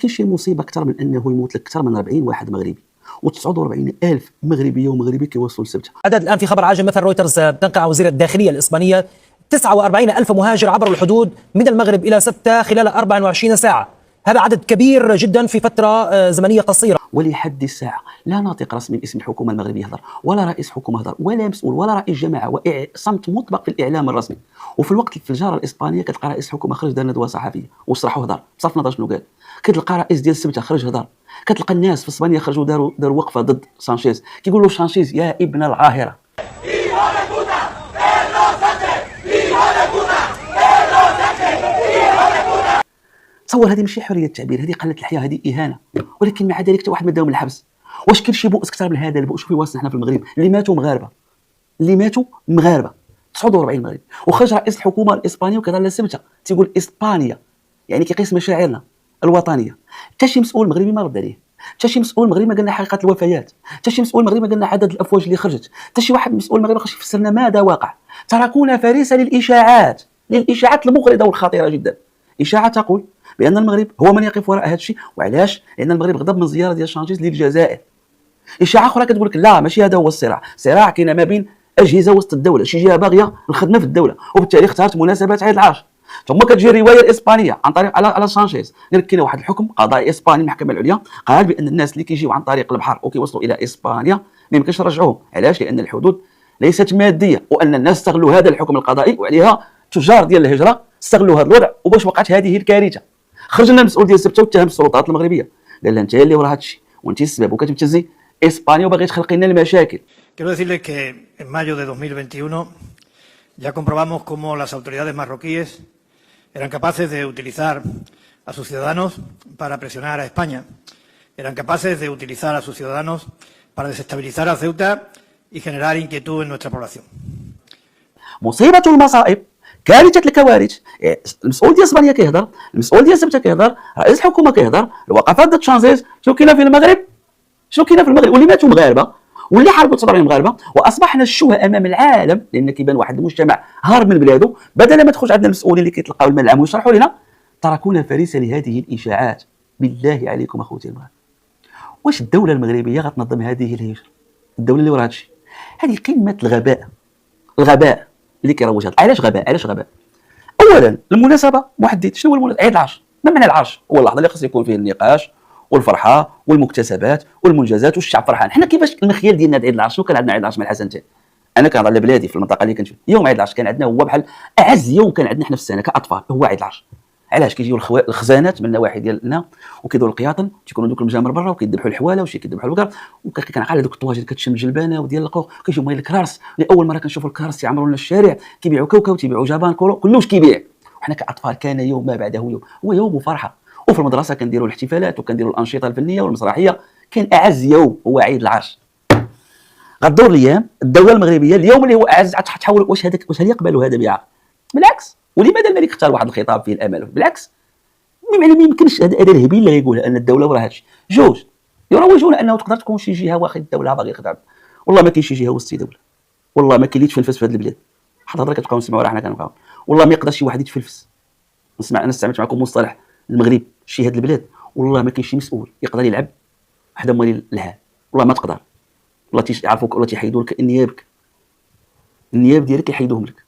كاين شي مصيبه اكثر من انه يموت لك اكثر من 40 واحد مغربي و49 الف مغربيه ومغربي كيوصلوا لسبته. عدد الان في خبر عاجل مثلا رويترز تنقل عن وزير الداخليه الاسبانيه 49 الف مهاجر عبروا الحدود من المغرب الى سبته خلال 24 ساعه. هذا عدد كبير جدا في فتره زمنيه قصيره. ولحد الساعه لا ناطق رسمي باسم الحكومه المغربيه يهضر، ولا رئيس حكومه يهضر، ولا مسؤول، ولا رئيس جماعه، وصمت مطبق في الاعلام الرسمي. وفي الوقت في الجاره الاسبانيه كتلقى رئيس الحكومه خرج دار ندوه صحفيه وشرح وهضر بصرف النظر شنو قال. كتلقى رئيس ديال سبته خرج هضر. كتلقى الناس في اسبانيا خرجوا داروا وقفه ضد سانشيز، كيقولوا سانشيز يا ابن العاهره. تصور هذه ماشي حريه التعبير، هذه قله الحياه، هذه اهانه. ولكن مع ذلك حتى واحد ما داهم الحبس. واش كاين شي بؤس اكثر من هذا البؤس؟ شوفي واسطنا حنا في المغرب اللي ماتوا مغاربه 49 مغربي. وخرج رئيس الحكومه الاسبانيه وكذا سبته تيقول اسبانيا، يعني كيقيس مشاعرنا الوطنيه. حتى شي مسؤول مغربي ما رد عليه، حتى شي مسؤول مغربي ما قال لنا حقيقه الوفيات، حتى شي مسؤول مغربي ما قال لنا عدد الافواج اللي خرجت، حتى شي واحد مسؤول مغربي ما خرج يفسر لنا ماذا وقع. تركونا فريسه للاشاعات المغرضه والخطيره جدا. اشاعه تقول بان المغرب هو من يقف وراء هذا الشيء. وعلاش؟ لان المغرب غضب من زياره ديال سانشيز للجزائر. اشاعه اخرى كتقول لك لا ماشي هذا هو الصراع، صراع كاين ما بين اجهزه وسط الدوله، شي جهه باغيه الخدمه في الدوله، وبالتالي اختارت مناسبات عيد العرش. ثم كتجي الروايه الاسبانيه عن طريق على سانشيز، قال لك كاين واحد الحكم قضائي اسباني المحكمه العليا قال بان الناس اللي كيجيو عن طريق البحر وكيوصلوا الى اسبانيا ما يمكنش نرجعوهم. علاش؟ لان الحدود ليست ماديه، وان الناس استغلوا هذا الحكم القضائي، وعليها تجار ديال الهجره استغلوا هذا الوضع، وباش وقعت هذه الكارثه خرج لنا المسؤول ديال سبته واتهم السلطات المغربيه، قال لها انت اللي ورا هذا الشيء وانت السبب وكتبتزي اسبانيا وباغي تخلقي لنا المشاكل. Quiero decirles que en mayo de 2021 ya comprobamos cómo las autoridades marroquíes eran capaces de utilizar a sus ciudadanos para presionar a España, eran capaces de utilizar a sus ciudadanos para desestabilizar a Ceuta y generar inquietud en nuestra población. مصيبه المصائب، كارثه الكوارث. المسؤول ديال اسبانيا كيهضر، المسؤول ديال سبته كيهضر، رئيس الحكومه كيهضر، الوقفات ضد شانزيز. شنو كاين في المغرب؟ واللي ماتوا مغاربه، واللي حاربوا 49 مغاربه، واصبحنا الشوهه امام العالم، لان كيبان واحد المجتمع هارب من بلاده. بدل ما تخرج عندنا المسؤولين اللي كيتلقاو المال العام ويشرحوا لنا، تركونا فريسه لهذه الاشاعات. بالله عليكم اخوتي المغاربه، واش الدوله المغربيه غتنظم هذه الهجره؟ الدوله اللي ورا هادشي، هذه قمه الغباء اللي كيروج هذا. علاش غباء؟ اولا المناسبه محدد. شنو هو المناسبه؟ عيد العرش. ما معنى العرش؟ هو اللحظه اللي خص يكون فيه النقاش والفرحه والمكتسبات والمنجزات والشعب فرحان. حنا كيفاش المخيال ديالنا عيد العرش؟ شنو كان عندنا عيد العرش مع الحسنتين؟ انا كنهضر على بلادي في المنطقه اللي كنت فيها، يوم عيد العرش كان عندنا هو بحال اعز يوم كان عندنا حنا في السنه كاطفال، هو عيد العرش. علاش؟ كيجيو الخزانات من النواحي ديالنا وكيدوروا القياطن، تيكونوا دوك المجامر برا وكيذبحوا الحواله وشي كيذبحوا البقر، وكنعقل هذوك الطواجن اللي كتشم الجلبانه وديال القوق. كيجيو مال الكرارس، لاول مره كنشوفوا الكرارس تيعمروا لنا الشارع، كيبيعوا كاوكاو، تيبيعوا جبان كولو، كلش كيبيع. وحنا كاطفال كان يوم ما بعده يوم، هو يوم فرحه. وفي المدرسه كنديروا الاحتفالات وكنديروا الانشطه الفنيه والمسرحيه. كان اعز يوم هو عيد العرش. غدور الايام الدوله المغربيه اليوم اللي هو اعز تحول. واش هل يقبلوا هذا بعقل؟ بالعكس. ولماذا الملك اختار واحد الخطاب فيه الامل؟ بالعكس، ما يمكنش هذا الهبيل اللي يقولها ان الدوله وراها هادشي. جوج يروجون انه تقدر تكون شي جهه واخد الدوله باغي يخدع. والله ما كاين شي جهه وسط دوله، والله ما كاين اللي يتفلفس في هذه البلاد. حتى هضره كتبقاو نسمعوا راه حنا كنبقاو. والله ما يقدر شي واحد يتفلفس. انا استعملت معكم مصطلح المغرب شي هاد البلاد، والله ما كاين شي مسؤول يقدر يلعب وحده مالي الهان. والله ما تقدر. والله تيعرفوك ولا تيحيدوا لك النياب ديالك يحيدوهم لك.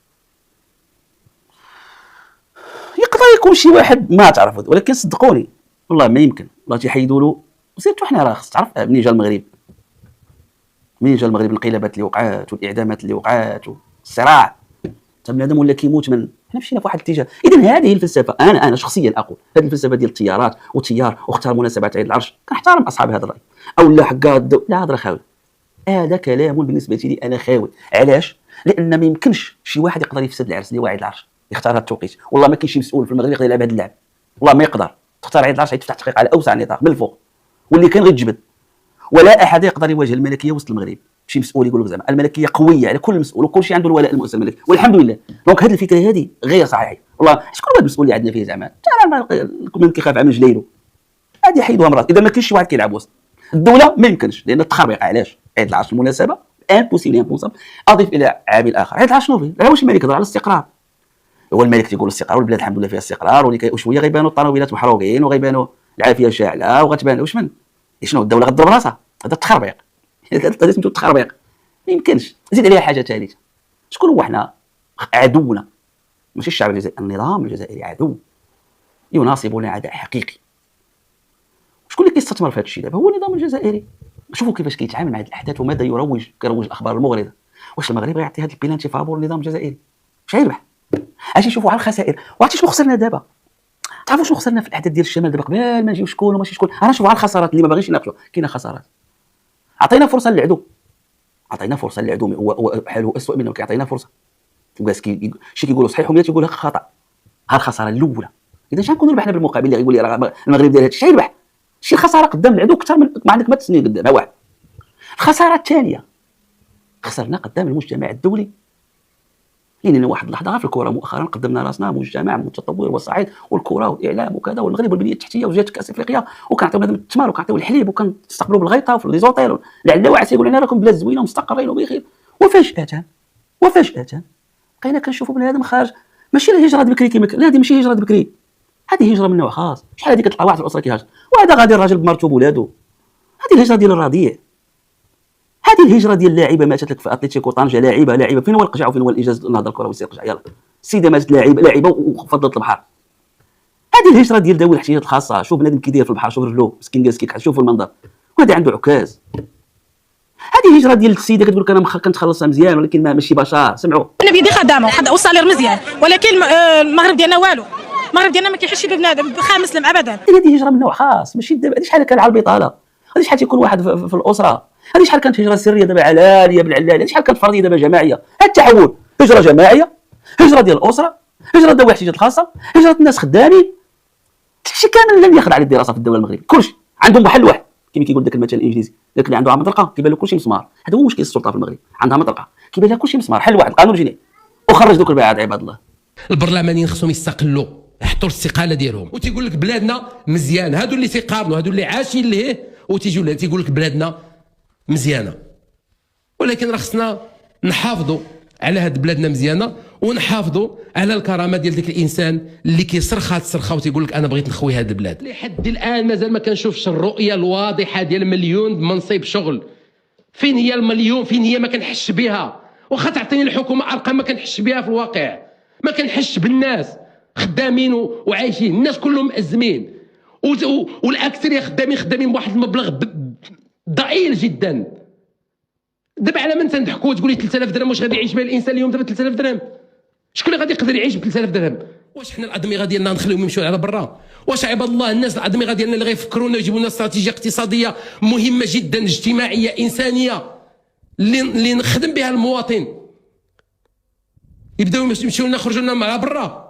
يقدر يكون شي واحد ما تعرفه، ولكن صدقوني والله ما يمكن. والله تيحيدوا له. سيرتو حنا راه خص تعرف منين جا المغرب الانقلابات اللي وقعات والاعدامات اللي وقعات والصراع. حتى بنادم ولا كيموت من. حنا مشينا في واحد الاتجاه. اذا هذه الفلسفه، انا شخصيا اقول هذه الفلسفه ديال التيارات والتيار واختار مناسبات عيد العرش. كنحترم اصحاب هذا الراي او لا حقا لا هضره خاوي. هذا كلام بالنسبه لي انا خاوي. علاش؟ لان ما يمكنش شي واحد يقدر يفسد العرس اللي هو عيد العرش، يختار هذا التوقيت. والله ما كاين شي مسؤول في المغرب يقدر يلعب هذا اللعب. والله ما يقدر. تختار عيد العرش يتفتح تحقيق على اوسع نطاق من الفوق، واللي كان غير تجبد. ولا احد يقدر يواجه الملكيه وسط المغرب. شي مسؤول يقول لك زعما الملكيه قويه على كل مسؤول وكل شيء عنده الولاء المؤسسه الملكيه، والحمد لله. دونك هذه الفكره هذه غير صحيحه. والله شكون هو المسؤول اللي عندنا فيه زعما؟ الملك كيخاف على جليلو. هذه حيدوها مرات. اذا ما كاينش شي واحد كيلعب وسط الدوله ما يمكنش، لان التخربيق. علاش؟ عيد العرش المناسبه امبوسيبل. اضيف الى عامل اخر. عيد العرش شنو فيه؟ واش الملك يهضر على الاستقرار؟ هو الملك تيقول الاستقرار والبلاد الحمد لله فيها استقرار، وشويه غيبانوا الطراويلات محروقين وغيبانوا العافيه شاعله وغتبان واش من شنو الدوله غضرب راسها. هذا التخربيق هذا سميتو التخربيق، ما يمكنش. زيد عليها حاجه ثالثه، شكون هو حنا؟ عدونا ماشي الشعب الجزائري، النظام الجزائري عدو يناصبنا عداء حقيقي. شكون اللي كيستثمر في هذا الشيء دابا؟ هو النظام الجزائري. شوفوا كيفاش كيتعامل مع هذه الاحداث وماذا كيروج الاخبار المغرضه. واش المغرب غيعطي هذا البيلانتي فابور للنظام الجزائري؟ واش غيربح؟ اجي نشوفوا على الخسائر. وعرفتي شنو خسرنا دابا؟ تعرفوا شنو خسرنا في الاحداث ديال الشمال دابا قبل ما نجيو شكون وماشي شكون؟ انا نشوفوا على الخسارات اللي ما باغينش يناقشوا. كاينه خسارات، عطينا فرصه للعدو، عطينا فرصه للعدو، هو حاله اسوء منه، كيعطينا فرصه. وكاس شي كيقولوا صحيح ومية تيقول لك خطا. ها الخساره الاولى. اذا شحال نكونوا ربحنا بالمقابل؟ اللي غيقول لي راه المغرب داير هذا الشيء يربح. شي الخساره قدام العدو اكثر من ما عندك ما تسني قدام. ها واحد. الخساره الثانيه خسرنا قدام المجتمع الدولي، لأن واحد اللحظه في الكره مؤخرا قدمنا راسنا مجتمع متطور وصعيد، والكره والاعلام وكذا والمغرب والبنيه التحتيه وجهه كاس افريقيا، وكنعطيو بنادم التمر وكنعطيو الحليب وكنستقبلوا بالغيطه في ليزوطيل لعل واحد يقول لنا راكم بلاد زوينه ومستقرين وبخير. وفجاه بقينا كنشوفوا بنادم خارج. ماشي الهجره بكري كيما لا، هذه ماشي هجره بكري، هذه هجره من نوع خاص. شحال هذه كتطلع واحد في الاسره كيهاجر وهذا غادي الراجل بمرته بولادو. هذه الهجره ديال الرضيع، هذه الهجره ديال اللاعبه ماتت لك في اتلتيكو طنجه، لاعبه فين هو القجع وفين هو الانجاز النهضه الكروي سير قجع. يلاه السيده ماتت لاعبه وفضلت البحر. هذه الهجره ديال ذوي الاحتياجات الخاصه. شوف بنادم كيدير في البحر، شوف رجلو مسكين جالس كيكحل، شوف المنظر، وهذا عنده عكاز. هذه الهجره ديال السيده كتقول لك انا كنتخلصها مزيان ولكن ماشي بشر. سمعوا انا بيدي خدامه وحد وصالير مزيان، ولكن المغرب ديالنا والو. المغرب ديالنا ما كيحسش ببنادم خامس لم ابدا. هذه هجره من نوع خاص. ماشي دابا هذه شحال كان على البطاله، هذه شحال تيكون واحد في الاسره، هذه شحال كانت هجره سريه دابا علانيه بالعلانيه، هذه شحال كانت فرديه دابا جماعيه. هذا التحول هجره جماعيه، هجره ديال الاسره، هجره ذوي الاحتياجات الخاصه، هجره الناس خدامين. شي كامل لم يخضع للدراسه في الدوله المغربيه. كلشي عندهم محل واحد كما كيقول ذاك المثل الانجليزي، ذاك اللي عنده مطرقه كيبان له كلشي مسمار. هذا هو مشكل السلطه في المغرب، عندها مطرقه كيبان لها كلشي مسمار. حل واحد القانون الجنائي وخرج دوك البعاد. عباد الله، البرلمانيين خصهم يستقلوا، يحطوا الاستقاله ديالهم. وتيقول لك بلادنا مزيان، هادو اللي تيقارنوا، هادو اللي عايشين ليه وتيجوا تيقول لك بلادنا مزيانه. ولكن راه خصنا نحافظوا على هاد بلادنا مزيانه، ونحافظوا على الكرامه ديال ديك الانسان اللي كيصرخ هاد الصرخه وتيقول لك انا بغيت نخوي هاد البلاد. لحد الان مازال ما كنشوفش الرؤيه الواضحه ديال مليون منصب شغل. فين هي المليون؟ فين هي؟ ما كنحش بها. واخا تعطيني الحكومه ارقام ما كنحش بها في الواقع، ما كنحش بالناس خدامين وعايشين. الناس كلهم مأزمين، والاكثريه خدامين بواحد المبلغ ضئيل جدا. دابا على من تنضحكوا وتقولي 3000 درهم؟ واش غادي يعيش بها الانسان اليوم دابا 3000 درهم؟ شكون اللي غادي يقدر يعيش ب 3000 درهم؟ واش حنا الادمغه ديالنا نخليهم يمشيو على برا؟ واش عباد الله الناس الادمغه ديالنا اللي غيفكرونا ويجيبوا لنا استراتيجيه اقتصاديه مهمه جدا اجتماعيه انسانيه اللي نخدم بها المواطن يبداو يمشيو لنا يخرجوا لنا على برا؟